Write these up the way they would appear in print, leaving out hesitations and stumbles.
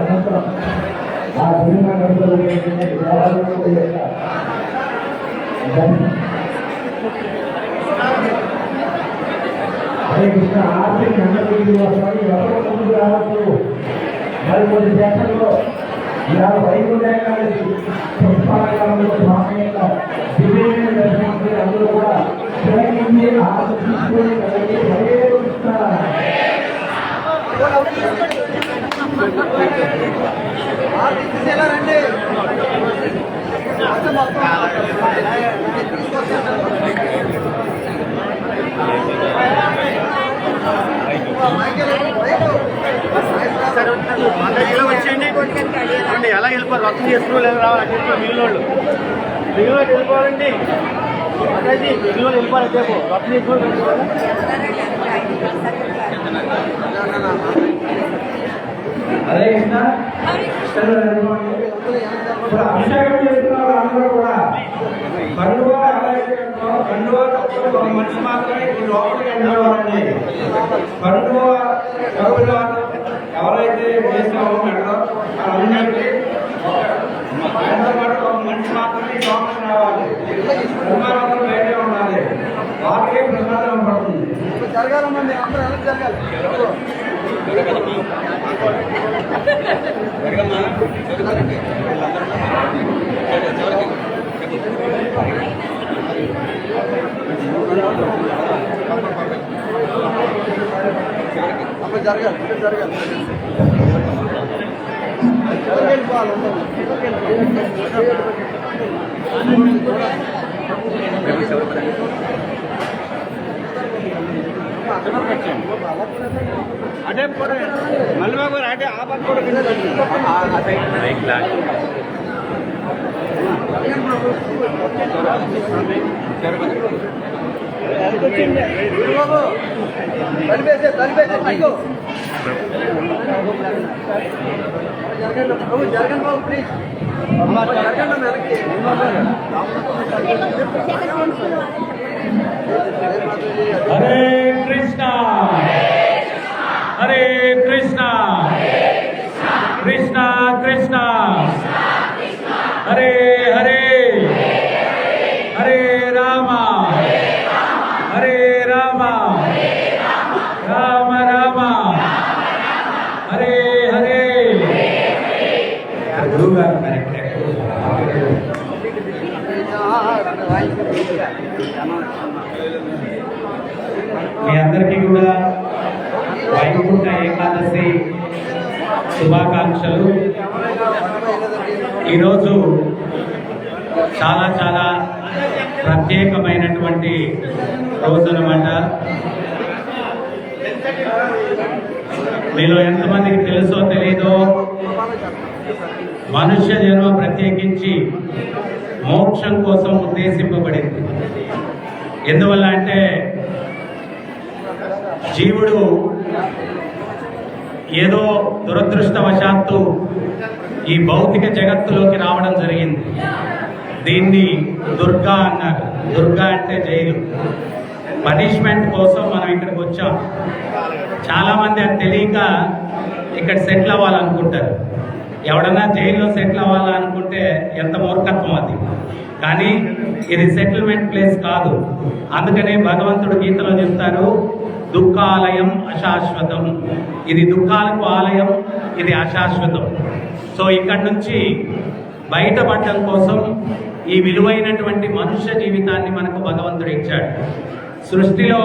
అనంతరం ఆ సినిమా హరే కృష్ణ ఆర్థిక అన్నపూర్తి వస్తాయి ఎవరు ముందు రావచ్చు. మరి కొన్ని దేశాల్లో ఇలా వైకుంఠాన్ని పుష్పాలంలో స్వామి యొక్క దివ్యమైన దర్శనం అందరూ కూడా తిలకించి ఆశించుకొని కలిగి హరే కృష్ణ. వచ్చేయండి ఎలా వెళ్ళిపోరు వర్క్ చేసుకుని రావాలి మిగిలినోళ్ళు వెళ్ళిపోవాలండి మిగిలినోళ్ళు వెళ్ళిపోవాలి రేపు వర్క్ చేసుకుని అదే ఇప్పుడు అభిషేకం చేస్తున్న అందరూ కూడా పండుగ మనిషి మాత్రమే లోపలికి వెళ్ళేవారండి. పండుగ ఎవరైతే చేస్తామో మెడలో అందరికీ ఆయనతో పాటు ఒక మనిషి మాత్రమే లోపలికి రావాలి. బ్రహ్మాండం బయటే ఉండాలి. వాటికే ప్రసాదం పడుతుంది. జరగాలమ్మా అందరూ ఎలా జరగాలి అదే కూడా మళ్ళీ అదే ఆ పక్క కూడా జరగండి బాబు ప్లీజ్ హరే కృష్ణ హరే కృష్ణ కృష్ణ కృష్ణ హరే హరే హరే రామ హరే రామ రామ రామ హరే హరే. మీ అందరికీ కూడా వైకుంఠ ఏకాదశి శుభాకాంక్షలు. ఈరోజు చాలా చాలా ప్రత్యేకమైనటువంటి రోజు అన్నమాట. మీలో ఎంతమందికి తెలుసో తెలీదో మనుష్య జన్మ ప్రత్యేకించి మోక్షం కోసం ఉద్దేశింపబడింది. ఎందువల్ల అంటే జీవుడు ఏదో దురదృష్టవశాత్తు ఈ భౌతిక జగత్తులోకి రావడం జరిగింది. దీన్ని దుర్గా అన్నారు. దుర్గా అంటే జైలు. పనిష్మెంట్ కోసం మనం ఇక్కడికి వచ్చాం. చాలామంది అది తెలియక ఇక్కడ సెటిల్ అవ్వాలనుకుంటారు. ఎవడన్నా జైల్లో సెటిల్ అవ్వాలనుకుంటే ఎంత మూర్ఖత్వం అది. కానీ ఇది సెటిల్మెంట్ ప్లేస్ కాదు. అందుకనే భగవంతుడు గీతలో చెప్తారు, దుఃఖాలయం అశాశ్వతం. ఇది దుఃఖాలకు ఆలయం, ఇది అశాశ్వతం. సో ఇక్కడి నుంచి బయటపడడం కోసం ఈ విలువైనటువంటి మనుష్య జీవితాన్ని మనకు భగవంతుడు ఇచ్చాడు. సృష్టిలో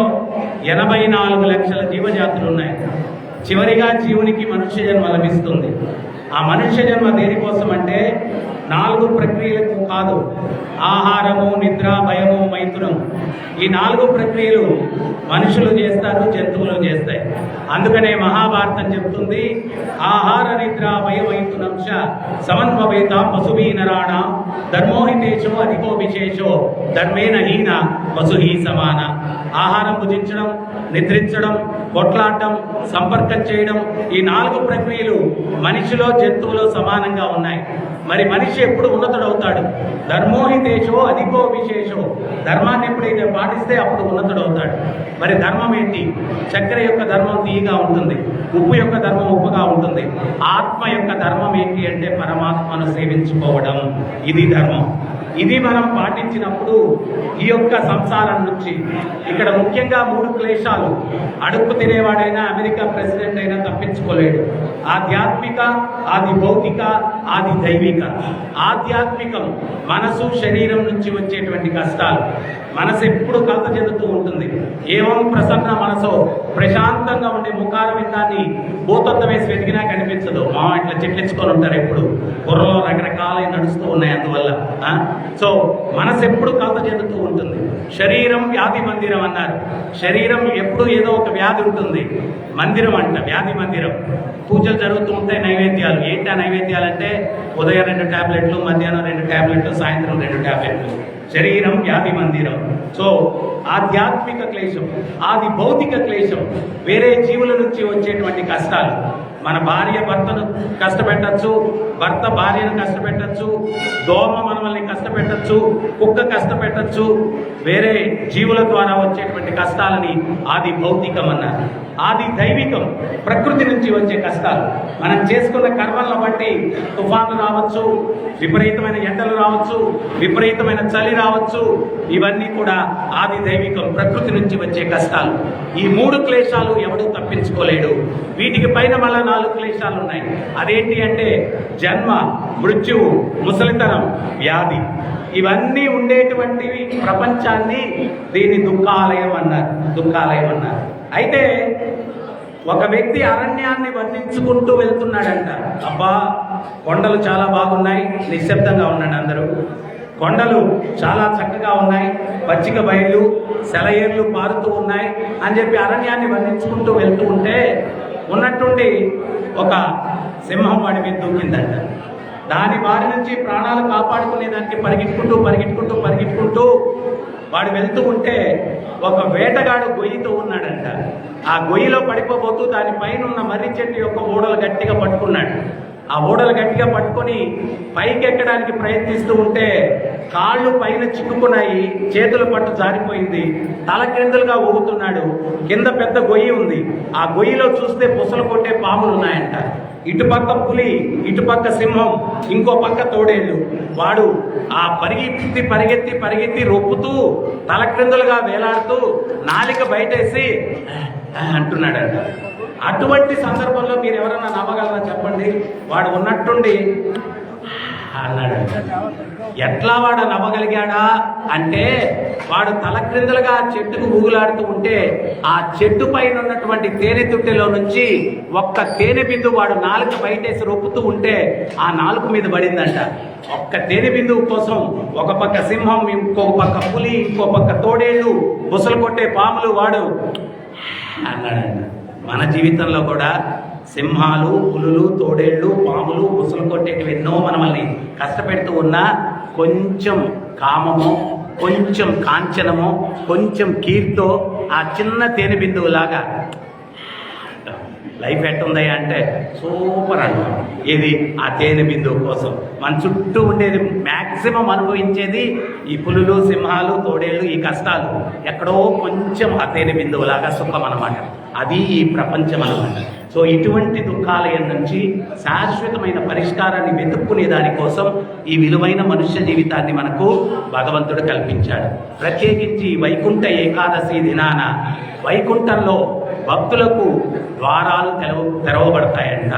84 లక్షల జీవజాతులు ఉన్నాయి. చివరిగా జీవునికి మనుష్య జన్మ లభిస్తుంది. ఆ మనుష్య జన్మ దేనికోసం అంటే 4 ప్రక్రియలకు కాదు. ఆహారము, నిద్ర, భయము, మైథునం, ఈ 4 ప్రక్రియలు మనుషులు చేస్తారు, జంతువులు చేస్తాయి. అందుకనే మహాభారతం చెప్తుంది, ఆహార నిద్ర భయ మైథునంశ సమన్వవేత పశుభీ నరాణ ధర్మోహితేశో అధికో విశేషో ధర్మేన హీన పశుహీ సమాన. ఆహారం భుజించడం, నిద్రించడం, కొట్లాడటం, సంపర్కం చేయడం, ఈ 4 ప్రక్రియలు మనిషిలో జంతువులో సమానంగా ఉన్నాయి. మరి మనిషి మనిషి ఎప్పుడు ఉన్నతుడవుతాడు. ధర్మోహితేశో అధికో విశేషో. ధర్మాన్ని ఎప్పుడైతే పాటిస్తే అప్పుడు ఉన్నతుడవుతాడు. మరి ధర్మం ఏంటి? చక్కెర యొక్క ధర్మం తీయగా ఉంటుంది, ఉప్పు యొక్క ధర్మం ఉప్పుగా ఉంటుంది. ఆత్మ యొక్క ధర్మం ఏంటి అంటే పరమాత్మను సేవించుకోవడం. ఇది ధర్మం. ఇది మనం పాటించినప్పుడు ఈ యొక్క సంసారం నుంచి, ఇక్కడ ముఖ్యంగా 3 క్లేశాలు. అడుక్కు తినేవాడైనా అమెరికా ప్రెసిడెంట్ అయినా తప్పించుకోలేడు. ఆధ్యాత్మిక, ఆది భౌతిక, ఆది దైవిక. ఆధ్యాత్మికం మనసు శరీరం నుంచి వచ్చేటువంటి కష్టాలు. మనసు ఎప్పుడు కలత చెందుతూ ఉంటుంది. ఏవం ప్రసన్న మనసో, ప్రశాంతంగా ఉండే ముఖార విందాన్ని భూతత్వం వేసి వెతికినా కనిపించదు. ఇట్లా చెట్లించుకొని ఉంటారు ఎప్పుడు. బుర్రలో రకరకాల నడుస్తూ ఉన్నాయి అందువల్ల. సో మనసు ఎప్పుడు కలత చెందుతూ ఉంటుంది. శరీరం వ్యాధి మందిరం అన్నారు. శరీరం ఎప్పుడు ఏదో ఒక వ్యాధి ఉంటుంది. మందిరం అంట, వ్యాధి మందిరం. పూజలు జరుగుతూ ఉంటాయి, నైవేద్యాలు. ఏంటి ఆ నైవేద్యాలు అంటే ఉదయం 2 టాబ్లెట్లు, మధ్యాహ్నం 2 టాబ్లెట్లు, సాయంత్రం 2 టాబ్లెట్లు. శరీరం వ్యాధి మందిరం. సో ఆధ్యాత్మిక క్లేశం, ఆది భౌతిక క్లేశం, వేరే జీవుల నుంచి వచ్చేటువంటి కష్టాలు. మన భార్య భర్తను కష్టపెట్టచ్చు, భర్త భార్యను కష్టపెట్టచ్చు, దోమ మనల్ని కష్టపెట్టచ్చు, కుక్క కష్టపెట్టచ్చు. వేరే జీవుల ద్వారా వచ్చేటువంటి కష్టాలని ఆది భౌతికం అన్నారు. ఆది దైవికం ప్రకృతి నుంచి వచ్చే కష్టాలు. మనం చేసుకున్న కర్మలను బట్టి తుఫాన్లు రావచ్చు, విపరీతమైన ఎండలు రావచ్చు, విపరీతమైన చలి రావచ్చు. ఇవన్నీ కూడా ఆది దైవికం, ప్రకృతి నుంచి వచ్చే కష్టాలు. ఈ 3 క్లేశాలు ఎవడూ తప్పించుకోలేడు. వీటికి పైన మళ్ళా 4 క్లేశాలు ఉన్నాయి. అదేంటి అంటే జన్మ, మృత్యువు, ముసలితనం, వ్యాధి. ఇవన్నీ ఉండేటువంటివి ప్రపంచాన్ని, దీన్ని దుఃఖాలయం అన్నారు. దుఃఖాలయం అన్నారు. అయితే ఒక వ్యక్తి అరణ్యాన్ని వర్ణించుకుంటూ వెళ్తున్నాడంట. అబ్బా కొండలు చాలా బాగున్నాయి, నిశ్శబ్దంగా ఉన్నాడు అందరూ. కొండలు చాలా చక్కగా ఉన్నాయి, పచ్చిక బయళ్ళు, సెలయేర్లు పారుతూ ఉన్నాయి అని చెప్పి అరణ్యాన్ని వర్ణించుకుంటూ వెళ్తూ ఉంటే ఉన్నట్టుండి ఒక సింహం వాడి మీద దూకిందంట. దాని బారి నుంచి ప్రాణాలు కాపాడుకునేదానికి పరిగెట్టుకుంటూ వాడు వెళ్తూ ఉంటే ఒక వేటగాడు గొయ్యితో ఉన్నాడంట. ఆ గొయ్యిలో పడిపోబోతూ దానిపైన ఉన్న మర్రి చెట్టు యొక్క ఊడలు గట్టిగా పట్టుకున్నాడు. ఆ ఊడలు గట్టిగా పట్టుకొని పైకి ఎక్కడానికి ప్రయత్నిస్తూ ఉంటే కాళ్ళు పైన చిక్కుకున్నాయి, చేతుల పట్టు జారిపోయింది, తల క్రిందులుగా ఊగుతున్నాడు. కింద పెద్ద గొయ్యి ఉంది. ఆ గొయ్యిలో చూస్తే బుసలు కొట్టే పాములు ఉన్నాయంట. ఇటుపక్క పులి, ఇటుపక్క సింహం, ఇంకో పక్క తోడేళ్ళు. వాడు ఆ పరిగెత్తి రొప్పుతూ తల క్రిందులుగా వేలాడుతూ నాలిక బయటేసి అంటున్నాడంట. అటువంటి సందర్భంలో మీరు ఎవరన్నా నమ్మగలరా చెప్పండి? వాడు ఉన్నట్టుండి అన్నాడంట. ఎట్లా వాడు నవ్వగలిగాడా అంటే వాడు తల క్రిందలుగా చెట్టుకు ఊగులాడుతూ ఉంటే ఆ చెట్టు పైన ఉన్నటువంటి తేనె తుట్టెలో నుంచి ఒక్క తేనె బిందువు వాడు నాలుక బయటేసి రొప్పుతూ ఉంటే ఆ నాలుక మీద పడిందంట. ఒక్క తేనె బిందువు కోసం ఒక పక్క సింహం, ఇంకో పక్క పులి, ఇంకో పక్క తోడేళ్ళు, బుసలు కొట్టే పాములు వాడు అన్నాడంట. మన జీవితంలో కూడా సింహాలు, పులులు, తోడేళ్ళు, పాములు, బుసలు కొట్టేటివి ఎన్నో మనల్ని కష్టపెడుతూ ఉన్నా కొంచెం కామమో, కొంచెం కాంచనమో, కొంచెం కీర్తో ఆ చిన్న తేనె బిందువులాగా లైఫ్ ఎట్టుంది అంటే సూపర్ అంటాం. ఇది ఆ తేనె బిందువు కోసం మన చుట్టూ ఉండేది మ్యాక్సిమం అనుభవించేది ఈ పులులు, సింహాలు, తోడేళ్ళు, ఈ కష్టాలు. ఎక్కడో కొంచెం ఆ తేనె బిందువులాగా సుఖం అన్నమాట. అది ఈ ప్రపంచం అన్నమాట. సో ఇటువంటి దుఃఖాలయం నుంచి శాశ్వతమైన పరిష్కారాన్ని వెతుక్కునే దానికోసం ఈ విలువైన మనుష్య జీవితాన్ని మనకు భగవంతుడు కల్పించాడు. ప్రత్యేకించి వైకుంఠ ఏకాదశి దినాన వైకుంఠంలో భక్తులకు ద్వారాలు తెరవబడతాయంట.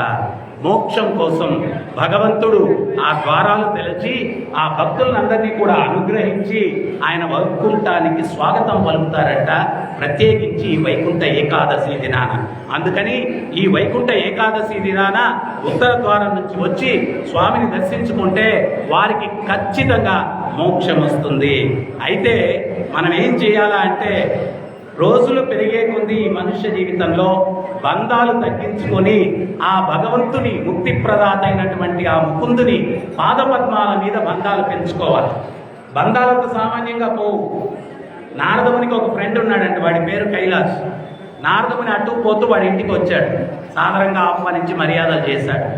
మోక్షం కోసం భగవంతుడు ఆ ద్వారాలు తెరచి ఆ భక్తులందరినీ కూడా అనుగ్రహించి ఆయన వైకుంఠానికి స్వాగతం పలుకుతారంట. ప్రత్యేకించి వైకుంఠ ఏకాదశి దినాన. అందుకని ఈ వైకుంఠ ఏకాదశి దినాన ఉత్తర ద్వారం నుంచి వచ్చి స్వామిని దర్శించుకుంటే వారికి ఖచ్చితంగా మోక్షం వస్తుంది. అయితే మనం ఏం చేయాలా అంటే రోజులు పెరిగే కొద్దీ ఈ మనుష్య జీవితంలో బంధాలు తగ్గించుకొని ఆ భగవంతుని ముక్తి ప్రదాత అయినటువంటి ఆ ముకుందుని పాదపద్మాల మీద బంధాలు పెంచుకోవాలి. బంధాలకు సామాన్యంగా పోవు. నారదమునికి ఒక ఫ్రెండ్ ఉన్నాడంటే వాడి పేరు కైలాస్. నారదముని అటు పోతూ వాడి ఇంటికి వచ్చాడు. సాధారణంగా ఆహ్వానించి మర్యాదలు చేశాడు.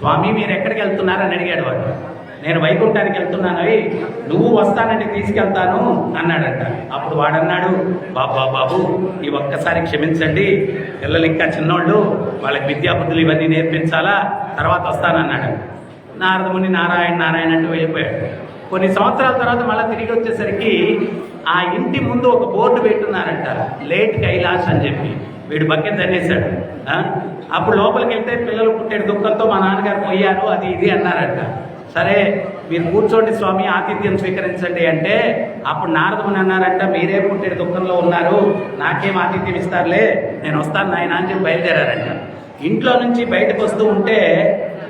స్వామి మీరు ఎక్కడికి వెళ్తున్నారని అడిగాడు వాడు. నేను వైకుంఠానికి వెళ్తున్నానవి, నువ్వు వస్తానంటే తీసుకెళ్తాను అన్నాడంట. అప్పుడు వాడన్నాడు, బాబు ఈ ఒక్కసారి క్షమించండి, పిల్లలు ఇంకా చిన్నోళ్ళు, వాళ్ళకి విద్యాబుద్ధులు ఇవన్నీ నేర్పించాలా, తర్వాత వస్తానన్నాడు. నారదముని నారాయణ అంటూ వెళ్ళిపోయాడు. కొన్ని సంవత్సరాల తర్వాత మళ్ళీ తిరిగి వచ్చేసరికి ఆ ఇంటి ముందు ఒక బోర్డు పెట్టున్నారంట, లేట్ కైలాష్ అని చెప్పి. వీడు బకెట్ అనేసాడు. అప్పుడు లోపలికి వెళ్తే పిల్లలు పుట్టేడు దుఃఖంతో మా నాన్నగారు పోయారు, అది ఇది అన్నారంట. సరే మీరు కూర్చోండి స్వామి, ఆతిథ్యం స్వీకరించండి అంటే అప్పుడు నారదముని అన్నారంట, మీరే పుట్టేడు దుఃఖంలో ఉన్నారు, నాకేం ఆతిథ్యం ఇస్తారులే, నేను వస్తాను నాయన అని చెప్పి బయలుదేరారంట. ఇంట్లో నుంచి బయటకు వస్తూ ఉంటే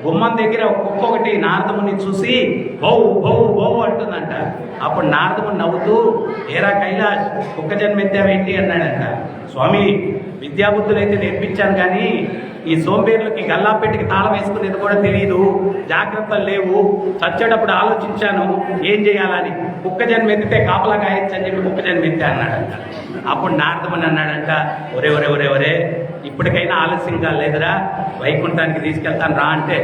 గుమ్మం దగ్గర ఒక కుక్క ఒకటి నారదముని చూసి బౌ బౌ బౌ అంటుందంట. అప్పుడు నారదముని నవ్వుతూ, ఏరా కైలాష్, కుక్క జన్మెత్తావేంటి అన్నాడంట. స్వామి, విద్యాబుద్ధులు అయితే నేర్పించాను కానీ ఈ సోంబేర్లకి గల్లాపెట్టికి తాళం వేసుకునేది కూడా తెలియదు, జాగ్రత్తలు లేవు, చచ్చేటప్పుడు ఆలోచించాను ఏం చేయాలని, కుక్క జన్మెత్తితే కాపలా గాయచ్చు అని చెప్పి కుక్క జన్మెత్తా అన్నాడంట. అప్పుడు నారదముని అన్నాడంట, ఒరే ఒరే ఒరే ఒరే ఇప్పటికైనా ఆలస్యం కాలేదురా, వైకుంఠానికి తీసుకెళ్తాను రా అంటే,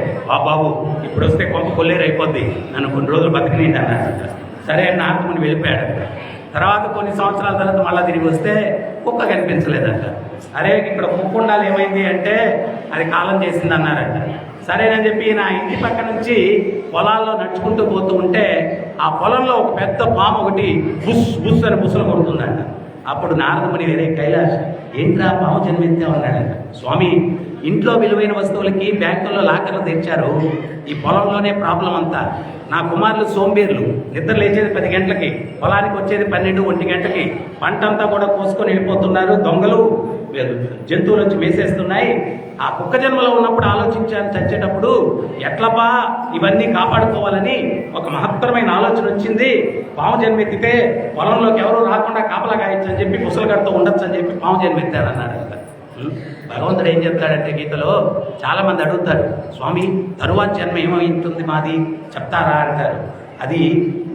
బాబు ఇప్పుడు వస్తే కొంప కొల్లేరైపోద్ది, నన్ను కొన్ని రోజులు బతికినేంటి అన్నాడంట. సరే నారదముని వెళ్ళిపోయాడంట. తర్వాత కొన్ని సంవత్సరాల తర్వాత మళ్ళీ తిరిగి వస్తే కుక్క కనిపించలేదంట. అరే ఇక్కడ కుక్క ఉండాలి, ఏమైంది అంటే అది కాలం చేసింది అన్నారంట. సరేనని చెప్పి నా ఇంటి పక్క నుంచి పొలాల్లో నడుచుకుంటూ పోతూ ఉంటే ఆ పొలంలో ఒక పెద్ద పాము ఒకటి బుస్ బుస్ అని బుస్సులు కొడుతుందంట. అప్పుడు నారదముని, వేరే కైలాష్ ఏంట్రా పాము జన్మెత్తావు అన్నాడంట. స్వామి, ఇంట్లో విలువైన వస్తువులకి బ్యాంకుల్లో లాకర్లు తెచ్చారు, ఈ పొలంలోనే ప్రాబ్లం అంతా. నా కుమారులు సోంబేర్లు, నిద్ర లేచేది 10 గంటలకి, పొలానికి వచ్చేది 12-1 గంటకి, పంట అంతా కూడా కోసుకొని వెళ్ళిపోతున్నారు, దొంగలు జంతువులు వచ్చి మేసేస్తున్నాయి. ఆ కుక్క జన్మలో ఉన్నప్పుడు ఆలోచించాను, చచ్చేటప్పుడు ఎట్లపా ఇవన్నీ కాపాడుకోవాలని ఒక మహత్తరమైన ఆలోచన వచ్చింది. పాము జన్మెత్తితే పొలంలోకి ఎవరు రాకుండా కాపలా గాయచ్చు అని చెప్పి, ముసలిగడితో ఉండొచ్చు అని చెప్పి పాము జన్మెత్తాడన్నాడు. భగవంతుడు ఏం చెప్తాడంటే గీతలో, చాలా మంది అడుగుతారు, స్వామి తరువాత జన్మ ఏమైంటుంది మాది చెప్తారా అంటారు. అది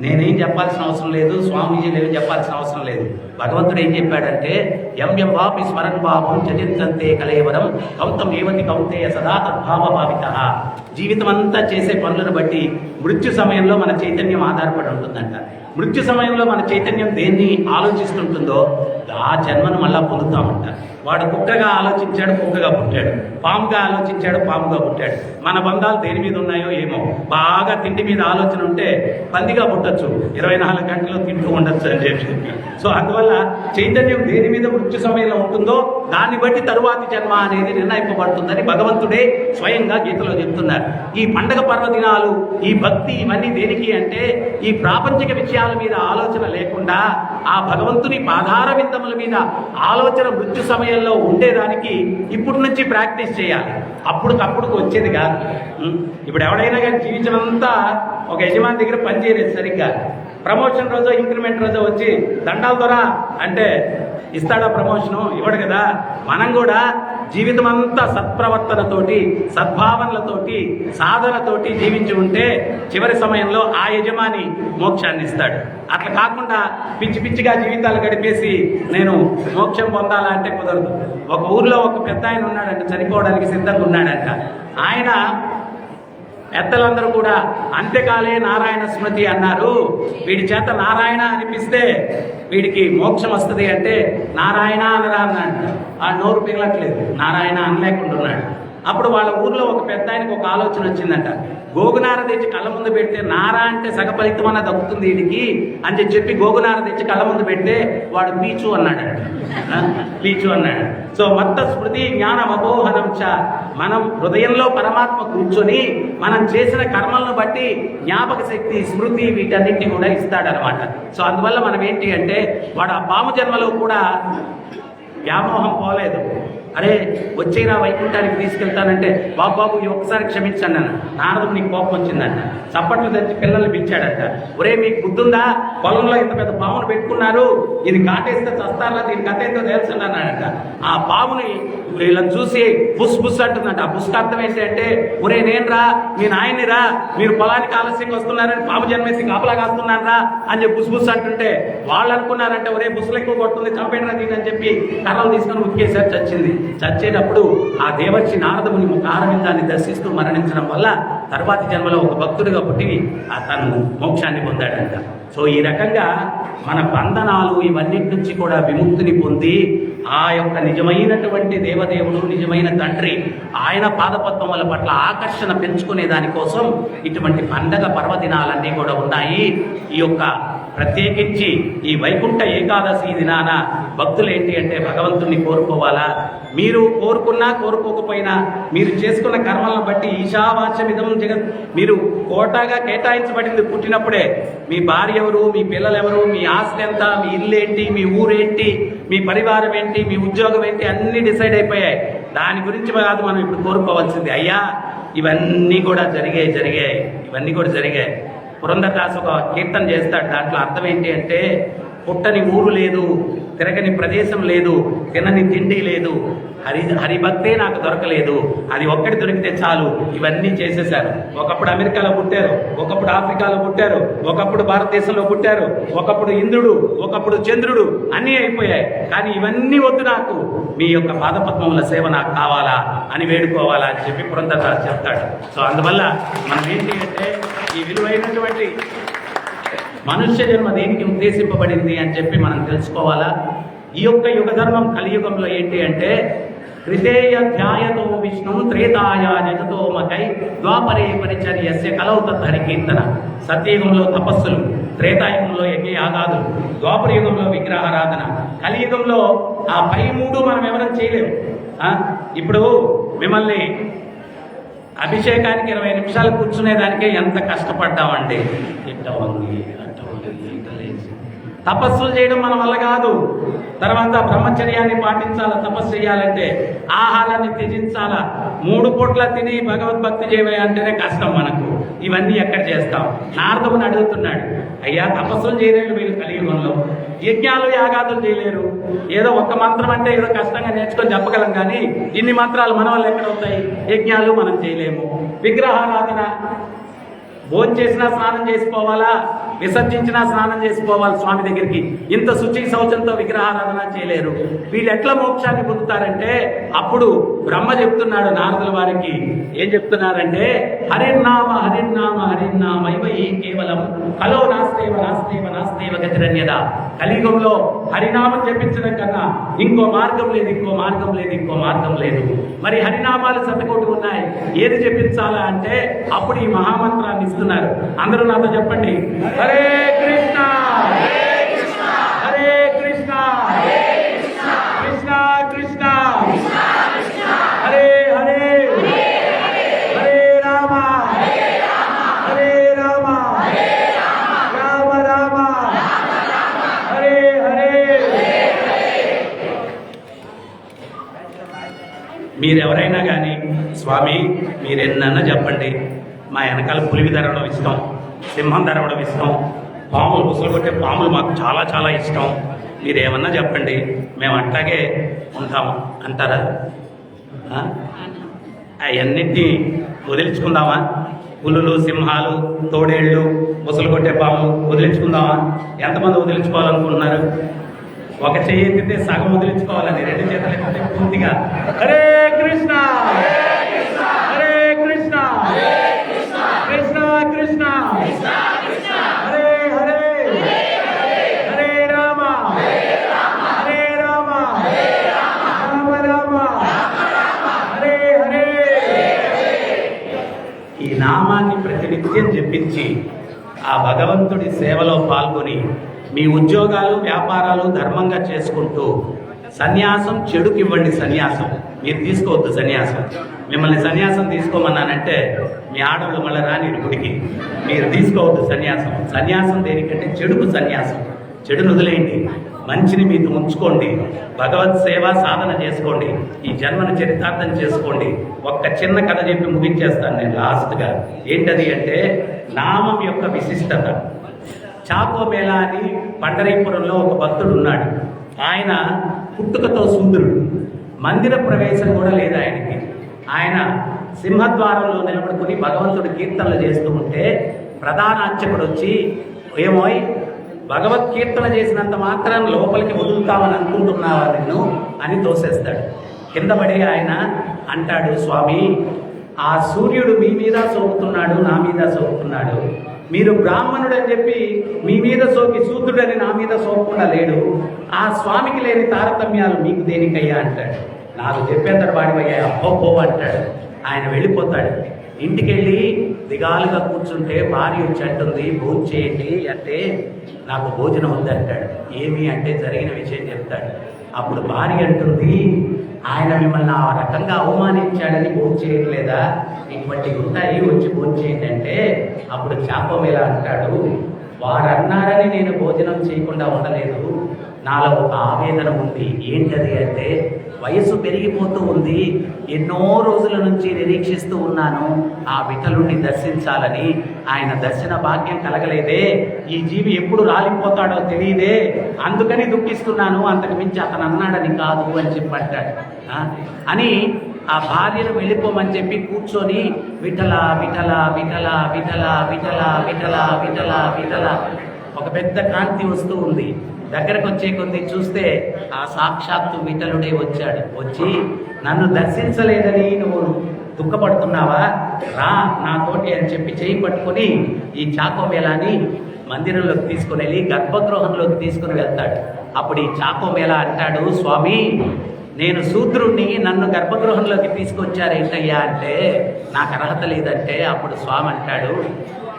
నేనేం చెప్పాల్సిన అవసరం లేదు, స్వామీజీలు ఏం చెప్పాల్సిన అవసరం లేదు. భగవంతుడు ఏం చెప్పాడంటే, ఎం వాపి స్మరణ్ భావం చజింతంతే కలేవరం కౌతం ఏవతి కౌంతేయ సదా తద్భావ భావిత. జీవితం అంతా చేసే పనులను బట్టి మృత్యు సమయంలో మన చైతన్యం ఆధారపడి ఉంటుందంట. మృత్యు సమయంలో మన చైతన్యం దేన్ని ఆలోచిస్తుంటుందో ఆ జన్మను మళ్ళా పొందుతామంట. వాడు కుక్కగా ఆలోచించాడు, కుక్కగా పుట్టాడు, పాముగా ఆలోచించాడు, పాముగా పుట్టాడు. మన బంధాలు దేని మీద ఉన్నాయో ఏమో. బాగా తిండి మీద ఆలోచన ఉంటే పందిగా పుట్టచ్చు, 24 గంటలు తింటూ ఉండొచ్చు అని చెప్పి. సో అందువల్ల చైతన్యం దేని మీద మృత్యు సమయంలో ఉంటుందో దాన్ని బట్టి తరువాతి జన్మ అనేది నిర్ణయింపబడుతుందని భగవంతుడే స్వయంగా గీతలో చెప్తున్నారు. ఈ పండగ పర్వదినాలు, ఈ భక్తి, ఇవన్నీ దేనికి అంటే ఈ ప్రాపంచిక విషయాల మీద ఆలోచన లేకుండా ఆ భగవంతుని పాదార విందముల మీద ఆలోచన మృత్యు సమయంలో ఉండేదానికి ఇప్పటి నుంచి ప్రాక్టీస్ చేయాలి. అప్పుడుకప్పుడు వచ్చేది కాదు. ఇప్పుడు ఎవడైనా కానీ జీవించడంతా ఒక యజమాని దగ్గర పనిచేయలేదు సరిగ్గా. ప్రమోషన్ రోజు ఇంక్రిమెంట్ రోజు వచ్చి దండాల ద్వారా అంటే ఇస్తాడా ప్రమోషను? ఇవ్వడు కదా. మనం కూడా జీవితం అంతా సత్ప్రవర్తనతోటి, సద్భావనలతోటి, సాధనతోటి జీవించి ఉంటే చివరి సమయంలో ఆ యజమాని మోక్షాన్ని ఇస్తాడు. అట్లా కాకుండా పిచ్చి పిచ్చిగా జీవితాలు గడిపేసి నేను మోక్షం పొందాలంటే కుదరదు. ఒక ఊర్లో ఒక పెద్ద ఆయన ఉన్నాడంట, చనిపోవడానికి సిద్ధంగా ఉన్నాడంట. ఆయన పెద్దలందరూ కూడా అంత్యకాలే నారాయణ స్మృతి అన్నారు. వీడి చేత నారాయణ అనిపిస్తే వీడికి మోక్షం వస్తుంది అంటే నారాయణ అనరా అన్నాడు. ఆ నోరు పిగలట్లేదు, నారాయణ అనలేకుండా ఉన్నాడు. అప్పుడు వాళ్ళ ఊర్లో ఒక పెద్ద ఆయనకు ఒక ఆలోచన వచ్చిందంట. గోగునార తెచ్చి కళ్ళ ముందు పెడితే నారా అంటే సగఫలితం అన్న దక్కుతుంది వీడికి అని చెప్పి గోగునార తెచ్చి కళ్ళ ముందు పెడితే వాడు పీచు అన్నాడంట. పీచు అన్నాడు. సో మత్త స్మృతి జ్ఞానం అపోహనం చ. మనం హృదయంలో పరమాత్మ కూర్చొని మనం చేసిన కర్మలను బట్టి జ్ఞాపక శక్తి, స్మృతి, వీటన్నిటిని కూడా ఇస్తాడనమాట. సో అందువల్ల మనం ఏంటి అంటే వాడు ఆ పాము జన్మలో కూడా వ్యామోహం పోలేదు. అరే వచ్చేనా వైకుంఠానికి తీసుకెళ్తానంటే బాబు ఈ ఒక్కసారి క్షమించండి అన్న. నారదుడు నీకు కోపం వచ్చిందంట. చప్పట్లు తెచ్చి పిల్లల్ని పిలిచాడంట. ఒరే మీకు బుద్ధుందా, పొలంలో ఇంత పెద్ద పామును పెట్టుకున్నారు, ఇది కాటేస్తే చస్తారా, దీని కథ ఏంటో తెలుసండి అన్నాడంట. ఆ పాముని వీళ్ళని చూసి బుస్ బుస్ అంటుందంట. ఆ బుస్కి అర్థం ఏంటి అంటే, ఒరే నేను రా, మీ నాయన్ని రా, మీరు పొలానికి ఆలస్యంగా వస్తున్నారని పాము జన్మేసి కాపలా కాస్తున్నాను రా అని చెప్పి బుస్ బుస్ అంటుంటే వాళ్ళు అనుకున్నారంటే ఒరే బుస్సులు ఎక్కువ కొడుతుంది, చంపేయడం దీని అని చెప్పి కర్రలు తీసుకొని ఉతికేసారి చచ్చింది. చచ్చేటప్పుడు ఆ దేవర్షి నారదముని ముఖారవిందాన్ని దర్శిస్తూ మరణించడం వల్ల తర్వాతి జన్మలో ఒక భక్తుడిగా పుట్టి తను మోక్షాన్ని పొందాడంట. సో ఈ రకంగా మన బంధనాలు ఇవన్నిటి నుంచి కూడా విముక్తిని పొంది ఆ యొక్క నిజమైనటువంటి దేవదేవుడు, నిజమైన తండ్రి ఆయన పాదపద్మముల పట్ల ఆకర్షణ పెంచుకునే దానికోసం ఇటువంటి పండగ పర్వదినాలన్నీ కూడా ఉన్నాయి. ఈ యొక్క ప్రత్యేకించి ఈ వైకుంఠ ఏకాదశి దినాన భక్తులు ఏంటి అంటే భగవంతుణ్ణి కోరుకోవాలా. మీరు కోరుకున్నా కోరుకోకపోయినా మీరు చేసుకున్న కర్మలను బట్టి ఈశావాస్యమిదం జగత్, మీరు కోటాగా కేటాయించబడింది పుట్టినప్పుడే. మీ భార్య ఎవరు, మీ పిల్లలు ఎవరు, మీ ఆస్తి ఎంత, మీ ఇల్లు ఏంటి, మీ ఊరేంటి, మీ పరివారం ఏంటి, మీ ఉద్యోగం ఏంటి, అన్నీ డిసైడ్ అయిపోయాయి. దాని గురించి కాదు మనం ఇప్పుడు కోరుకోవాల్సింది. అయ్యా ఇవన్నీ కూడా జరిగాయి, ఇవన్నీ కూడా జరిగాయి. పురంధరదాసు ఒక కీర్తన చేస్తాడు. దాంట్లో అర్థం ఏంటి అంటే, పుట్టని ఊరు లేదు, తిరగని ప్రదేశం లేదు, తినని తిండి లేదు, హరిభక్తే నాకు దొరకలేదు, అది ఒక్కటి దొరికితే చాలు, ఇవన్నీ చేసేశారు. ఒకప్పుడు అమెరికాలో పుట్టారు, ఒకప్పుడు ఆఫ్రికాలో పుట్టారు, ఒకప్పుడు భారతదేశంలో పుట్టారు, ఒకప్పుడు ఇంద్రుడు, ఒకప్పుడు చంద్రుడు, అన్నీ అయిపోయాయి. కానీ ఇవన్నీ వద్దు, నాకు మీ యొక్క పాదపద్మముల సేవ నాకు కావాలా అని వేడుకోవాలా అని చెప్పి పురంధరదాసు చెప్తాడు. సో అందువల్ల మనం ఏంటి అంటే ఈ విలువైనటువంటి మనుష్య జన్మ దేనికి ఉద్దేశింపబడింది అని చెప్పి మనం తెలుసుకోవాలా. ఈ యొక్క యుగ ధర్మం కలియుగంలో ఏంటి అంటే కృతేయ ధ్యాయతో విష్ణు త్రేతాయ జగతో మకై ద్వాపరే పరిచర్యస్య కలౌ తద్ధరి కీర్తన. సత్యయుగంలో తపస్సులు, త్రేతాయుగంలో యజ్ఞయాగాదులు, ద్వాపర యుగంలో విగ్రహారాధన, కలియుగంలో ఆ పై మూడు మనం ఎవరం చేయలేము. ఇప్పుడు మిమ్మల్ని అభిషేకానికి 20 నిమిషాలు కూర్చునేదానికే ఎంత కష్టపడ్డామండి. తపస్సులు చేయడం మన వల్ల కాదు. తర్వాత బ్రహ్మచర్యాన్ని పాటించాలా, తపస్సు చేయాలంటే ఆహారాన్ని త్యజించాలా, 3 పూట్ల తిని భగవద్భక్తి చేయాలంటేనే కష్టం మనకు. ఇవన్నీ ఎక్కడ చేస్తాం? నారదుని అడుగుతున్నాడు, అయ్యా తపస్సులు చేయలేరు మీరు కలియుగంలో, యజ్ఞాలు యాగాదులు చేయలేరు, ఏదో ఒక్క మంత్రం అంటే ఏదో కష్టంగా నేర్చుకొని చెప్పగలం, కానీ ఇన్ని మంత్రాలు మన వల్ల ఎక్కడ అవుతాయి? యజ్ఞాలు మనం చేయలేము. విగ్రహారాధన, భోజనం చేసినా స్నానం చేసుకోవాలా, విసర్జించినా స్నానం చేసుకోవాలి స్వామి దగ్గరికి. ఇంత శుచి శౌచంతో విగ్రహారాధన చేయలేరు. వీళ్ళు ఎట్లా మోక్షాన్ని పొందుతారంటే అప్పుడు బ్రహ్మ చెప్తున్నాడు నారదుల వారికి. ఏం చెప్తున్నారంటే హరిర్నామ హరిర్నామ హరిర్నామైవ ఏ కేవలం కలో నాస్తేవ గతిరన్యద. కలియుగంలో హరినామం చెప్పించడం కన్నా ఇంకో మార్గం లేదు. మరి హరినామాలు శతకోటి ఉన్నాయి, ఏది చెప్పించాలా అంటే అప్పుడు ఈ మహామంత్రాన్ని ఇస్తున్నారు. అందరూ నాతో చెప్పండి, హరే కృష్ణ హరే కృష్ణ కృష్ణ కృష్ణ హరే హరే హరే రామ హరే రామ రామ రామ హరే హరే. మీరెవరైనా కానీ స్వామి మీరెన్నన్నా చెప్పండి, మా వెనకాల పులివి ధరవడం ఇష్టం, సింహం ధరవడం ఇష్టం, పాములు ముసలు కొట్టే పాములు మాకు చాలా చాలా ఇష్టం, మీరేమన్నా చెప్పండి మేము అట్లాగే ఉంటాము అంటారా? అవన్నిటినీ వదిలించుకుందామా? పులులు, సింహాలు, తోడేళ్ళు, ముసలు కొట్టే పాములు వదిలించుకుందామా? ఎంతమంది వదిలించుకోవాలనుకుంటున్నారు? ఒక చెయ్యి ఎత్తితే సగం వదిలించుకోవాలని, 2 చేతులు ఎత్తితే పూర్తిగా హరే కృష్ణ హరే కృష్ణ కృష్ణ కృష్ణ హరే హరే హరే రామ హరే రామ రామ రామ హరే హరే. ఈ నామాన్ని ప్రతినిత్యం జపించి ఆ భగవంతుడి సేవలో పాల్గొని మీ ఉద్యోగాలు, వ్యాపారాలు ధర్మంగా చేసుకుంటూ సన్యాసం చెడుకి ఇవ్వండి. సన్యాసం మీరు తీసుకోవద్దు. సన్యాసం మిమ్మల్ని సన్యాసం తీసుకోమన్నానంటే మీ ఆడవాళ్ళు మళ్ళీ రాని గుడికి, మీరు తీసుకోవద్దు సన్యాసం. సన్యాసం దేనికంటే చెడుకు సన్యాసం. చెడును వదిలేయండి, మంచిని మీతో ఉంచుకోండి, భగవత్ సేవ సాధన చేసుకోండి, ఈ జన్మను చరితార్థం చేసుకోండి. ఒక్క చిన్న కథ చెప్పి ముగించేస్తాను నేను లాస్ట్గా. ఏంటది అంటే నామం యొక్క విశిష్టత. చాకోబేలా అని పండరీపురంలో ఒక భక్తుడు ఉన్నాడు. ఆయన పుట్టుకతో శూద్రుడు, మందిర ప్రవేశం కూడా లేదు ఆయనకి. ఆయన సింహద్వారంలో నిలబడుకుని భగవంతుడు కీర్తనలు చేస్తూ ఉంటే ప్రధాన అర్చకుడు వచ్చి, ఏమోయ్ భగవత్ కీర్తన చేసినంత మాత్రం లోపలికి వదులుతామని అనుకుంటున్నావా నిన్ను అని తోసేస్తాడు. కింద పడి ఆయన అంటాడు, స్వామి ఆ సూర్యుడు మీ మీద సోకుతున్నాడు, నా మీద సోకుతున్నాడు. మీరు బ్రాహ్మణుడు అని చెప్పి మీ మీద సోకి శూద్రుడని నా మీద సోకకుండా లేడు. ఆ స్వామికి లేని తారతమ్యాలు మీకు దేనికయ్యా అంటాడు. నాకు చెప్పేంతటి వాడివయ్యా, అబ్బో అంటాడు. ఆయన వెళ్ళిపోతాడు. ఇంటికి వెళ్ళి దిగాలుగా కూర్చుంటే భార్య వచ్చి అంటుంది, భోజనం చేయండి అంటే నాకు భోజనం వద్దంటాడు. ఏమి అంటే జరిగిన విషయం చెప్తాడు. అప్పుడు భార్య అంటుంది, ఆయన మిమ్మల్ని ఆ రకంగా అవమానించాడని భోజనం చేయట్లేదా, ఇటువంటి ఉంటాయి వచ్చి భోజనం చేయండి అంటే అప్పుడు చాపమేలా అంటాడు, వారు అన్నారని నేను భోజనం చేయకుండా ఉండలేదు. నాలో ఒక ఆవేదన ఉంది. ఏంటది అంటే వయసు పెరిగిపోతూ ఉంది. ఎన్నో రోజుల నుంచి నిరీక్షిస్తూ ఉన్నాను ఆ విఠలుణ్ణి దర్శించాలని. ఆయన దర్శన భాగ్యం కలగలేదే. ఈ జీవి ఎప్పుడు రాలిపోతాడో తెలియదే, అందుకని దుఃఖిస్తున్నాను. అంతకు మించి అతను అన్నాడని కాదు అని చెప్పి అంటాడు. అని ఆ భార్యను వెళ్ళిపోమని చెప్పి కూర్చొని విఠల విఠల విఠల విఠల విఠల విఠల విఠల విఠల ఒక పెద్ద కాంతి వస్తూ ఉంది. దగ్గరకు వచ్చే కొద్ది చూస్తే ఆ సాక్షాత్తు విఠలుడే వచ్చాడు. వచ్చి నన్ను దర్శించలేదని నువ్వు దుఃఖపడుతున్నావా, రా నాతోటి అని చెప్పి చేయి పట్టుకొని ఈ చాకోమేళాని మందిరంలోకి తీసుకుని వెళ్ళి గర్భగృహంలోకి తీసుకుని వెళ్తాడు. అప్పుడు ఈ చాకోమేళా అంటాడు, స్వామి నేను శూద్రుణ్ణి, నన్ను గర్భగృహంలోకి తీసుకొచ్చారేంటయ్యా అంటే నాకు అర్హత లేదంటే అప్పుడు స్వామి అంటాడు,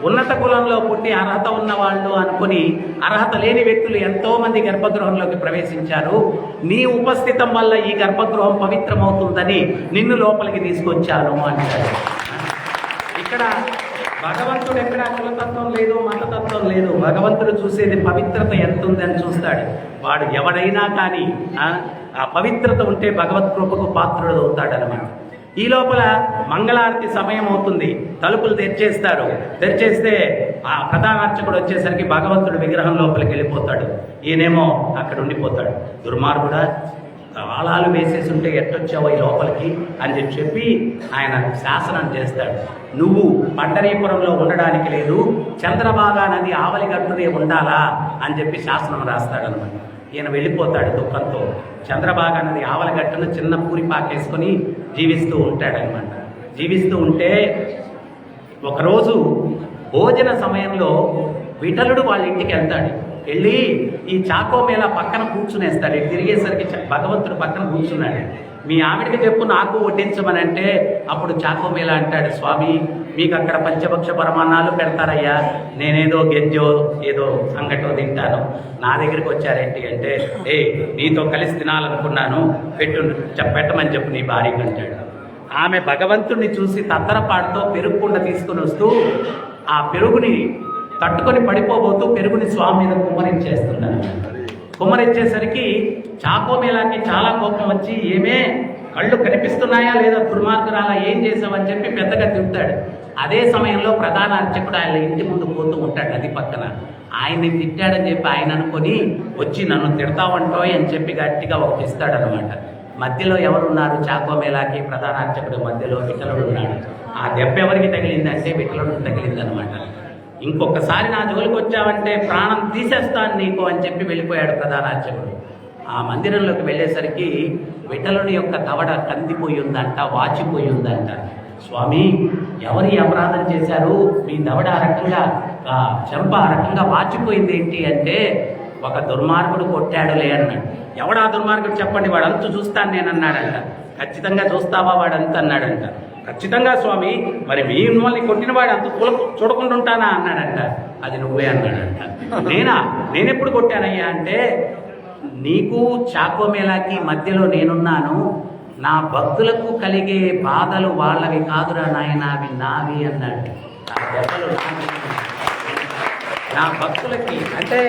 ఉన్నత కులంలో పుట్టి అర్హత ఉన్న వాళ్ళు అనుకుని అర్హత లేని వ్యక్తులు ఎంతోమంది గర్భగృహంలోకి ప్రవేశించారు. నీ ఉపస్థితం వల్ల ఈ గర్భగృహం పవిత్రమవుతుందని నిన్ను లోపలికి తీసుకొచ్చాను అంటాడు. ఇక్కడ భగవంతుడు ఎక్కడ కులతత్వం లేదు, మతతత్వం లేదు. భగవంతుడు చూసేది పవిత్రత ఎంత ఉందని చూస్తాడు. వాడు ఎవడైనా కానీ ఆ పవిత్రత ఉంటే భగవత్ కృపకు పాత్రుడు అవుతాడనమాట. ఈ లోపల మంగళారతి సమయం అవుతుంది. తలుపులు తెరిచేస్తారు. తెరిచేస్తే ఆ ప్రధాన అర్చకుడు వచ్చేసరికి భగవంతుడు విగ్రహం లోపలికి వెళ్ళిపోతాడు. ఈయనేమో అక్కడ ఉండిపోతాడు. దుర్మార్గుడా, తాళాలు వేసేసి ఉంటే ఎట్టొచ్చావో ఈ లోపలికి అని చెప్పి ఆయన శాసనం చేస్తాడు. నువ్వు పండరీపురంలో ఉండడానికి లేదు, చంద్రభాగా నది ఆవలి గట్టునే ఉండాలా అని చెప్పి శాసనం రాస్తాడనమాట. ఈయన వెళ్ళిపోతాడు దుఃఖంతో. చంద్రభాగా నది ఆవలి గట్టును చిన్న పూరి పాకేసుకొని జీవిస్తూ ఉంటాడనమాట. జీవిస్తూ ఉంటే ఒకరోజు భోజన సమయంలో విఠలుడు వాళ్ళ ఇంటికి వెళ్తాడు. వెళ్ళి ఈ చాకోమేళా పక్కన కూర్చునేస్తాడు. తిరిగేసరికి భగవంతుడు పక్కన కూర్చున్నాడు. మీ ఆవిడికి చెప్పు నాకు వడ్డించమని అంటే అప్పుడు చాకోమేళా అంటాడు, స్వామి మీకు అక్కడ పంచభక్ష పరమాన్నాలు పెడతారయ్యా, నేనేదో గెంజో ఏదో సంగటో తింటాను, నా దగ్గరికి వచ్చారేంటి అంటే నీతో కలిసి తినాలనుకున్నాను, పెట్టమని చెప్పు నీ భార్యకి అంటాడు. ఆమె భగవంతుడిని చూసి తత్తరపాటుతో పెరుగు కుండ తీసుకుని వస్తూ ఆ పెరుగుని తట్టుకొని పడిపోబోతూ పెరుగుని స్వామి మీద కుమ్మరించేస్తున్నాడు. కుమ్మరించేసరికి చాకోమేళాకి చాలా కోపం వచ్చి, ఏమే కళ్ళు కనిపిస్తున్నాయా లేదా దుర్మార్గురాలా, ఏం చేసావని చెప్పి పెద్దగా తింటాడు. అదే సమయంలో ప్రధాన అర్చకుడు ఆయన ఇంటి ముందు పోతూ ఉంటాడు నది పక్కన. ఆయన్ని తిట్టాడని చెప్పి ఆయన అనుకొని వచ్చి నన్ను తిడతావంటోయ్ అని చెప్పి గట్టిగా ఒకటి ఇస్తాడనమాట. మధ్యలో ఎవరున్నారు? చాకోమేళాకి ప్రధాన అర్చకుడు మధ్యలో విఠలుడు ఉన్నాడు. ఆ దెబ్బ ఎవరికి తగిలిందంటే విఠలుడు తగిలిందనమాట. ఇంకొకసారి నా జోలికి వచ్చావంటే ప్రాణం తీసేస్తాను నీకు అని చెప్పి వెళ్ళిపోయాడు ప్రధాన అర్చకుడు. ఆ మందిరంలోకి వెళ్ళేసరికి విఠలుని యొక్క దవడ కందిపోయి ఉందంట, వాచిపోయి ఉందంట. స్వామి ఎవరి అపరాధం చేశారు, మీ దవడ ఆ రకంగా చెంప ఆ రకంగా వాచిపోయింది ఏంటి అంటే ఒక దుర్మార్గుడు కొట్టాడులే అన్నాడు. ఎవడా దుర్మార్గుడు చెప్పండి, వాడంతా చూస్తాను నేను అన్నాడంట. ఖచ్చితంగా చూస్తావా వాడంతా అన్నాడంట. ఖచ్చితంగా స్వామి, మరి మీ మిమ్మల్ని కొట్టిన వాడు అంత చూడకుండా ఉంటానా అన్నాడంట. అది నువ్వే అన్నాడంట. నేనెప్పుడు కొట్టానయ్యా అంటే నీకు చాకోమేళాకి మధ్యలో నేనున్నాను, నా భక్తులకు కలిగే బాధలు వాళ్ళవి కాదురా నాయన, అవి నావి అన్నాడు. నా భక్తులకి అంటే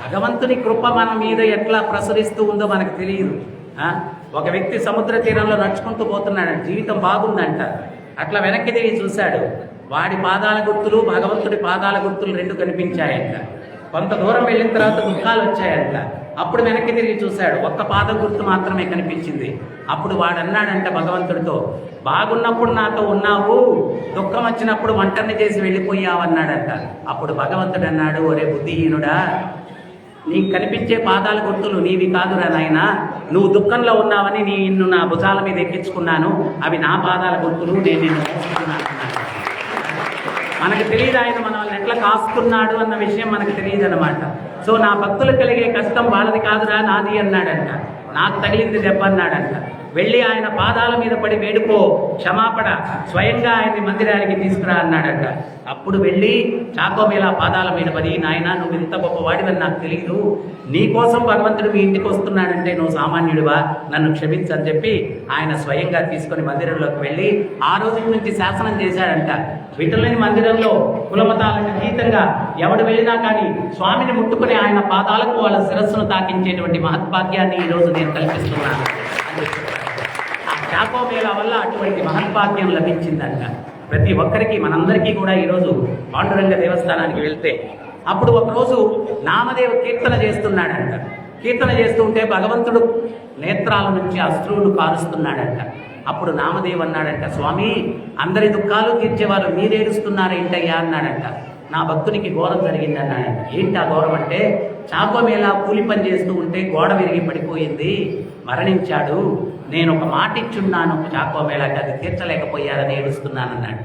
భగవంతుని కృప మన మీద ఎట్లా ప్రసరిస్తూ ఉందో మనకు తెలియదు. ఒక వ్యక్తి సముద్ర తీరంలో నడుచుకుంటూ పోతున్నాడు, జీవితం బాగుందంట. అట్లా వెనక్కి తిరిగి చూశాడు. వాడి పాదాల గుర్తులు భగవంతుడి పాదాల గుర్తులు రెండు కనిపించాయంట. కొంత దూరం వెళ్ళిన తర్వాత దుఃఖాలు వచ్చాయంట. అప్పుడు వెనక్కి తిరిగి చూశాడు, ఒక్క పాద గుర్తు మాత్రమే కనిపించింది. అప్పుడు వాడు అన్నాడంట భగవంతుడితో, బాగున్నప్పుడు నాతో ఉన్నావు, దుఃఖం వచ్చినప్పుడు వంటని చేసి వెళ్ళిపోయావు అన్నాడంట. అప్పుడు భగవంతుడు అన్నాడు, ఒరే బుద్ధిహీనుడా, నీకు కనిపించే పాదాల గుర్తులు నీవి కాదురా నాయన, నువ్వు దుఃఖంలో ఉన్నావని నిన్ను నా భుజాల మీద ఎక్కించుకున్నాను, అవి నా పాదాల గుర్తులు, నేను నిన్ను మోసుకున్నాను. మనకు తెలియదు ఆయన మనల్ని ఎట్లా కాస్తున్నాడు అన్న విషయం మనకు తెలియదు అనమాట. సో నా భక్తులకు కలిగే కష్టం వాళ్ళది కాదురా నాది అన్నాడంట, నాకు తగిలింది దెబ్బ అన్నాడంట. వెళ్ళి ఆయన పాదాల మీద పడి వేడుకో, క్షమాపణ, స్వయంగా ఆయన్ని మందిరానికి తీసుకురా అన్నాడంట. అప్పుడు వెళ్ళి చాకోమేళా పాదాల మీద పడి, నాయన నువ్వు ఇంత గొప్పవాడివని నాకు తెలియదు, నీ కోసం భగవంతుడు మీ ఇంటికి వస్తున్నాడంటే నువ్వు సామాన్యుడివా, నన్ను క్షమించని చెప్పి ఆయన స్వయంగా తీసుకొని మందిరంలోకి వెళ్ళి ఆ రోజు నుంచి శాసనం చేశాడంట. విఠలుని మందిరంలో కులమతాలకు అతీతంగా ఎవడు వెళ్ళినా కానీ స్వామిని ముట్టుకుని ఆయన పాదాలకు వాళ్ళ శిరస్సును తాకించేటువంటి మహత్భాగ్యాన్ని ఈరోజు నేను కల్పిస్తున్నాను అని చెప్పారు. ఆ చాకోమేళా వల్ల అటువంటి మహత్భాగ్యం లభించిందంట ప్రతి ఒక్కరికి, మనందరికీ కూడా. ఈరోజు పాండురంగ దేవస్థానానికి వెళ్తే అప్పుడు ఒకరోజు నామదేవ కీర్తన చేస్తున్నాడంట. కీర్తన చేస్తుంటే భగవంతుడు నేత్రాల నుంచి అశ్రువులు కారుస్తున్నాడంట. అప్పుడు నామదేవ్ అన్నాడంట, స్వామి అందరి దుఃఖాలు తీర్చేవారు మీరేడుస్తున్నారేంటయ్యా అన్నాడంట. నా భక్తునికి ఘోరం జరిగింది అన్నాడంట. ఏంటి ఆ ఘోరం అంటే, చాకోమేళా కూలి పని చేస్తూ ఉంటే గోడ విరిగి పడిపోయింది, మరణించాడు, నేను ఒక మాట ఇచ్చున్నాను చాకోమేళాకి, అది తీర్చలేకపోయారని ఏడుస్తున్నానన్నాడు.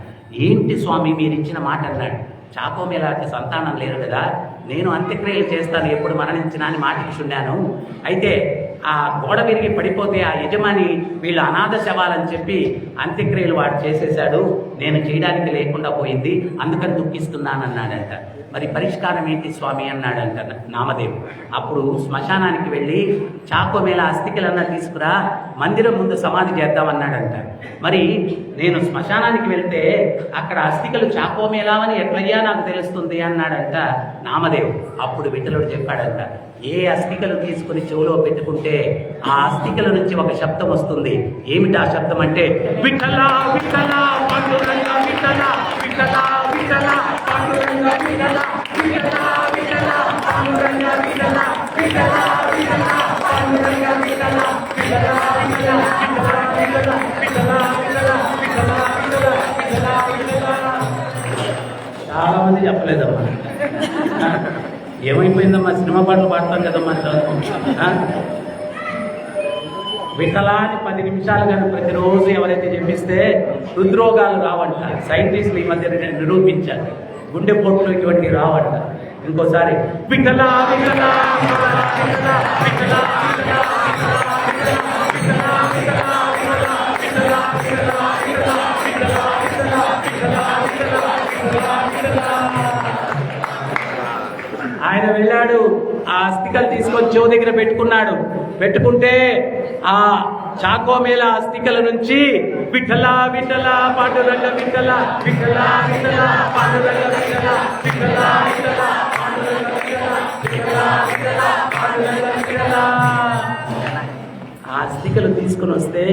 ఏంటి స్వామి మీరు ఇచ్చిన మాట అన్నాడు. చాకోమేళాకి సంతానం లేరు కదా, నేను అంత్యక్రియలు చేస్తాను ఎప్పుడు మరణించినా అని మాట ఇచ్చున్నాను. అయితే ఆ గోడ విరిగి పడిపోతే ఆ యజమాని వీళ్ళు అనాథ శవాలని చెప్పి అంత్యక్రియలు వాడు చేసేశాడు, నేను చేయడానికి లేకుండా పోయింది, అందుకని దుఃఖిస్తున్నానన్నాడంట. మరి పరిష్కారం ఏంటి స్వామి అన్నాడంట నామదేవ్. అప్పుడు శ్మశానానికి వెళ్ళి చాకోమేళా అస్థికలన్నా తీసుకురా, మందిరం ముందు సమాధి చేద్దామన్నాడంట. మరి నేను శ్మశానానికి వెళ్తే అక్కడ అస్థికలు చాకోమేళావని ఎట్లయ్యా నాకు తెలుస్తుంది అన్నాడంట నామదేవ్. అప్పుడు విఠలుడు చెప్పాడంట, ఏ అస్థికలు తీసుకుని చెవులో పెట్టుకుంటే ఆ అస్థికల నుంచి ఒక శబ్దం వస్తుంది. ఏమిటి ఆ శబ్దం అంటే, విఠలా విఠలా పాండురంగ విఠలా, విఠలా విఠలా పాండురంగ విఠలా, విఠలా విఠలా పాండురంగ విఠలా, విఠలా విఠలా పాండురంగ విఠలా, విఠలా విఠలా విఠలా విఠలా విఠలా విఠలా విఠలా విఠలా. చాలా మంది చెప్పలేదమ్మా. ఏమైపోయిందమ్మా, సినిమా పాటలు పాడతాం కదమ్మా. విఠలా అని 10 నిమిషాలు కానీ ప్రతిరోజు ఎవరైతే చెప్పిస్తే హృద్రోగాలు రావంట. సైంటిస్టులు ఈ మధ్య నిరూపించారు, గుండెపోట్లు ఇటువంటి రావంట. ఇంకోసారి విఠలా విఠలా విఠలా విఠలా ఆయన వెళ్ళాడు, ఆ అస్థికలు తీసుకొని చెవు దగ్గర పెట్టుకున్నాడు. పెట్టుకుంటే ఆ చాకోమేళా అస్థికల నుంచి విఠలా విఠలా పాండురంగ విఠలా, విఠలా విఠలా పాండురంగ విఠలా, విఠలా విఠలా పాండురంగ విఠలా, విఠలా విఠలా పాండురంగ విఠలా. ఆ అస్థికలు తీసుకుని వస్తే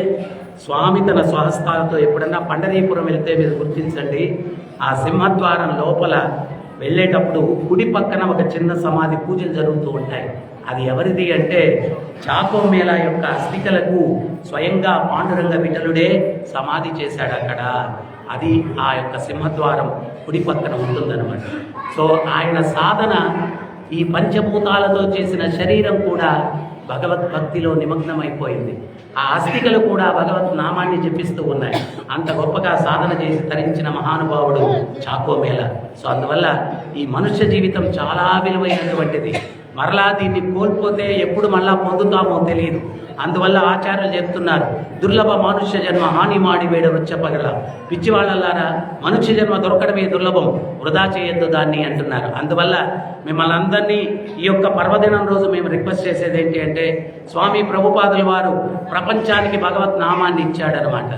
స్వామి తన స్వహస్తాలతో, ఎప్పుడన్నా పండరీపురం వెళ్తే మీరు గుర్తించండి, ఆ సింహద్వారం లోపల వెళ్ళేటప్పుడు కుడి పక్కన ఒక చిన్న సమాధి పూజలు జరుగుతూ ఉంటాయి. అది ఎవరిది అంటే చాకోమేళా యొక్క అస్థికలకు స్వయంగా పాండురంగ విఠలుడే సమాధి చేశాడు అక్కడ. అది ఆ యొక్క సింహద్వారం కుడి పక్కన ఉంటుందన్నమాట. సో ఆయన సాధన, ఈ పంచభూతాలతో చేసిన శరీరం కూడా భగవద్భక్తిలో నిమగ్నమైపోయింది. ఆ అస్థికలు కూడా భగవత్ నామాన్ని జపిస్తూ ఉన్నాయి. అంత గొప్పగా సాధన చేసి తరించిన మహానుభావుడు చాకోమేళా. సో అందువల్ల ఈ మనుష్య జీవితం చాలా విలువైనటువంటిది. మరలా దీన్ని కోల్పోతే ఎప్పుడు మళ్ళా పొందుతామో తెలియదు. అందువల్ల ఆచార్యులు చెప్తున్నారు, దుర్లభ మనుష్య జన్మ హాని మాడి వేడ వచ్చపగల. పిచ్చివాళ్ళలారా, మనుష్య జన్మ దొరకడమే దుర్లభం, వృధా చేయొద్దు దాన్ని అంటున్నారు. అందువల్ల మిమ్మల్ని అందరినీ ఈ యొక్క పర్వదినం రోజు మేము రిక్వెస్ట్ చేసేది ఏంటి అంటే, స్వామి ప్రభుపాదుల వారు ప్రపంచానికి భగవత్ నామాన్ని ఇచ్చాడనమాట.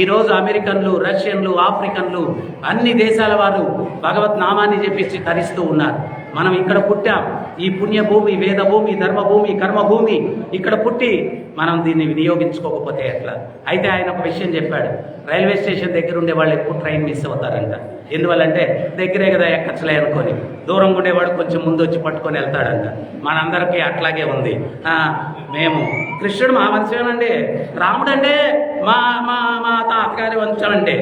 ఈరోజు అమెరికన్లు, రష్యన్లు, ఆఫ్రికన్లు, అన్ని దేశాల వారు భగవత్ నామాన్ని చెప్పించి తరిస్తూ ఉన్నారు. మనం ఇక్కడ పుట్టాం, ఈ పుణ్యభూమి, వేదభూమి, ధర్మభూమి, కర్మభూమి, ఇక్కడ పుట్టి మనం దీన్ని వినియోగించుకోకపోతే ఎట్లా? అయితే ఆయన ఒక విషయం చెప్పాడు, రైల్వే స్టేషన్ దగ్గర ఉండే వాళ్ళు ఎక్కువ ట్రైన్ మిస్ అవుతారంట. ఎందువల్లంటే దగ్గరే కదా ఎక్కచ్చలే అనుకొని, దూరంగా ఉండేవాడు కొంచెం ముందు వచ్చి పట్టుకొని వెళ్తాడంట. మనందరికీ అట్లాగే ఉంది. మేము కృష్ణుడు మా వంశమేనండి, రాముడు అంటే మా మా మా తాతగారి వంశమండి,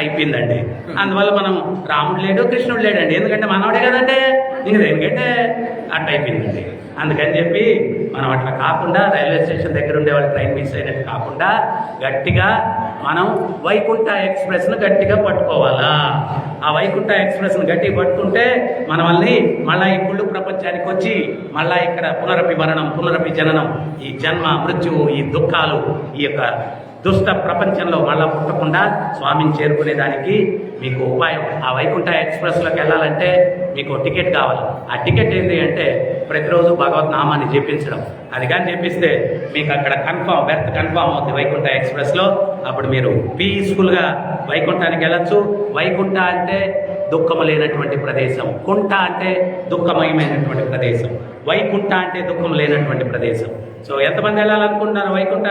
అయిపోయిందండి. అందువల్ల మనం రాముడు లేడు, కృష్ణుడు లేడండి, ఎందుకంటే మనవాడే కదండి. ఇంక దేనికంటే అట్ట అయిపోయిందండి. అందుకని చెప్పి మనం అట్లా కాకుండా రైల్వే స్టేషన్ దగ్గర ఉండే వాళ్ళు ట్రైన్ మిస్ అయినట్టు కాకుండా గట్టిగా మనం వైకుంఠ ఎక్స్ప్రెస్ను గట్టిగా పట్టుకోవాలా. ఆ వైకుంఠ ఎక్స్ప్రెస్ను గట్టిగా పట్టుకుంటే మనల్ని మళ్ళీ ఈ కుళ్ళు ప్రపంచానికి వచ్చి మళ్ళీ ఇక్కడ పునరపి మరణం, పునరపి జననం, ఈ జన్మ మృత్యువు, ఈ దుఃఖాలు, ఈ యొక్క దుష్ట ప్రపంచంలో మళ్ళా పుట్టకుండా స్వామిని చేరుకునేదానికి మీకు ఉపాయం. ఆ వైకుంఠ ఎక్స్ప్రెస్లోకి వెళ్ళాలంటే మీకు టికెట్ కావాలి. ఆ టికెట్ ఏంటి అంటే ప్రతిరోజు భగవత్ నామాన్ని జపించడం. అది కానీ జపిస్తే మీకు అక్కడ బెర్త్ కన్ఫామ్ అవుతుంది వైకుంఠ ఎక్స్ప్రెస్లో. అప్పుడు మీరు పీస్ఫుల్గా వైకుంఠానికి వెళ్ళచ్చు. వైకుంఠ అంటే దుఃఖము లేనటువంటి ప్రదేశం, కుంఠ అంటే దుఃఖమయమైనటువంటి ప్రదేశం, వైకుంఠ అంటే దుఃఖం లేనటువంటి ప్రదేశం. సో ఎంతమంది వెళ్ళాలనుకుంటున్నారు వైకుంఠ?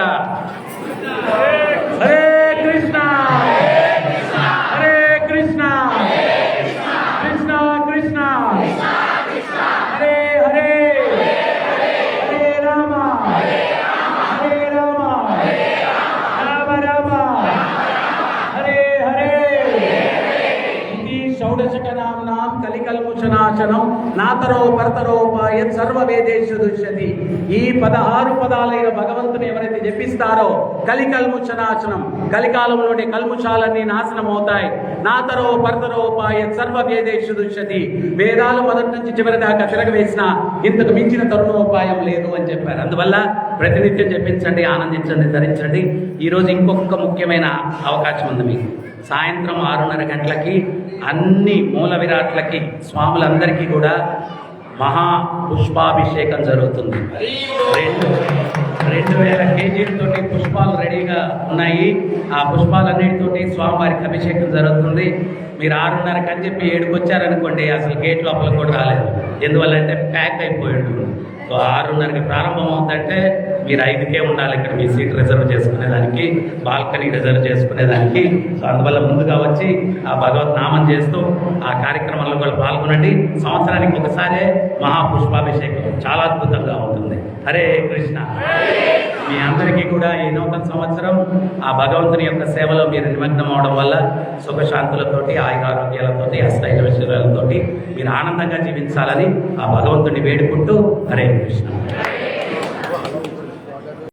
హరే కృష్ణ హరే కృష్ణ కృష్ణ కృష్ణ హరే హరే హరే రామ హరే రామ రామ రామ హరే హరే. ఇది షౌడశకనామ్నాం కలికల్ముచనాశనం నాతరో పరతరోపాయత్ సర్వవేదేషు దుష్యతి. ఈ 16 పదాలైన భగవంతుని ఎవరైతే జపిస్తారో కలికల్ముచనాశనం, కలికాలంలోని కల్ముషాలన్నీ నాశనం అవుతాయి. నాతరో పరతరోపాయత్ సర్వవేదేషు దుష్యతి. వేదాలు మొదటి నుంచి చివరి దాకా తిరగవేసిన ఇంతకు మించిన తరుణోపాయం లేదు అని చెప్పారు. అందువల్ల ప్రతినిత్యం జపించండి, ఆనందించండి, ధరించండి. ఈరోజు ఇంకొక ముఖ్యమైన అవకాశం ఉంది మీకు. సాయంత్రం 6:30 గంటలకి అన్ని మూల విరాట్లకి స్వాములందరికీ కూడా మహా పుష్పాభిషేకం జరుగుతుంది. 2000 కేజీలతోటి పుష్పాలు రెడీగా ఉన్నాయి. ఆ పుష్పాలన్నిటితోటి స్వామివారికి అభిషేకం జరుగుతుంది. మీరు 6:30 అని చెప్పి 7కి వచ్చారనుకోండి, అసలు గేట్ లోపల కూడా రాలేదు. ఎందువల్లంటే ప్యాక్ అయిపోయి ఉంటుంది. సో 6:30కి ప్రారంభం అవుతుందంటే మీరు 5కే ఉండాలి ఇక్కడ మీ సీట్ రిజర్వ్ చేసుకునేదానికి, బాల్కనీ రిజర్వ్ చేసుకునేదానికి. సో అందువల్ల ముందుగా వచ్చి ఆ భగవత్ నామం చేస్తూ ఆ కార్యక్రమంలో కూడా పాల్గొనండి. సంవత్సరానికి ఒకసారే మహాపుష్పాభిషేకం చాలా అద్భుతంగా ఉంటుంది. హరే కృష్ణ. మీ అందరికీ కూడా ఈ నూతన సంవత్సరం ఆ భగవంతుని యొక్క సేవలో మీరు నిమగ్నం అవడం వల్ల సుఖశాంతులతోటి, ఆయురారోగ్యాలతోటి, అష్టైశ్వర్యాలతోటి మీరు ఆనందంగా జీవించాలని ఆ భగవంతుని వేడుకుంటూ హరే కృష్ణ.